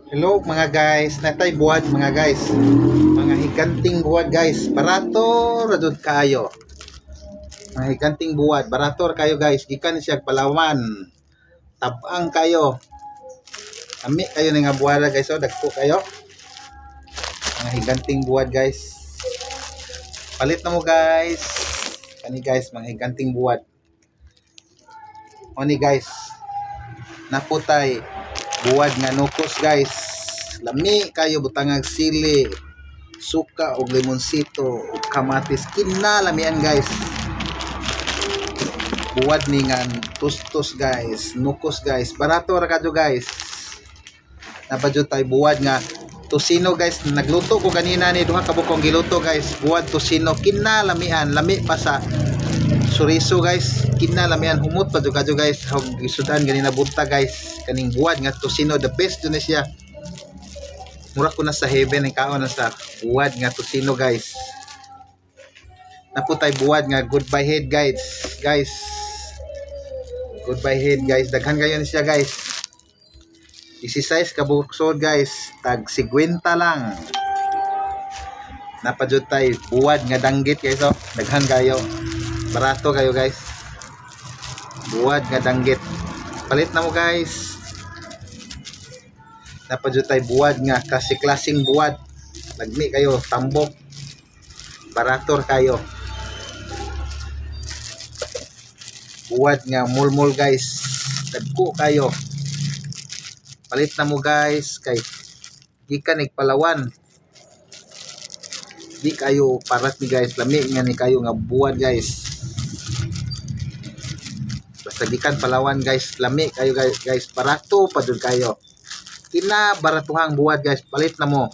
Hello mga guys, natay buwad mga guys. Mga higanting buwad guys, barato radud kayo. Mga higanting buwad, barato kayo guys. Gikan siya Palawan. Tabang kayo. Ami kayo nga buwada guys, oh, dagko kayo. Mga higanting buwad guys. Palit na mo guys. Kani guys, mga higanting buwad. Oni guys. Naputay buwad nga nukos guys. Lami kayo butangag sili, suka og limonsito ug kamatis kinalamian guys. Buwad ni nga tustos guys, nukos guys, barato ra kadto guys. Napadyo tay buwad nga tosino guys, nagluto ko kanina ni duha ka bukong giluto guys. Buwad tosino kinalamian, lami pa sa suriso guys, kinalamian humot pa kadto guys. Hog gisudan ganina bunta guys. Kaning buwad nga tosino the best dun siya. Mura ko na sa heaven ang kaon na sa buwad nga tosino guys. Naputay buwad nga goodbye head guys. Guys. Goodbye head guys. Daghan kayo na siya guys. 16 ka buksod guys. Tag 50 lang. Napadyo tay buwad nga danggit guys, oh. Daghan kayo. Barato kayo guys. Buwad nga danggit. Palit na mo guys. Napadyo tay buwad nga kasi klaseng buwad. Lagmi kayo, tambok. Barator kayo. Buwad nga mulmul guys. Dagko kayo. Palit na mo guys kay gikan ig Palawan. Di kayo parat ni guys, lami nga ni kayo nga buwad guys. Basta gikan Palawan guys, lami kayo guys, barato pa dun kayo. Kina baratuhang buwad guys, palit na mo.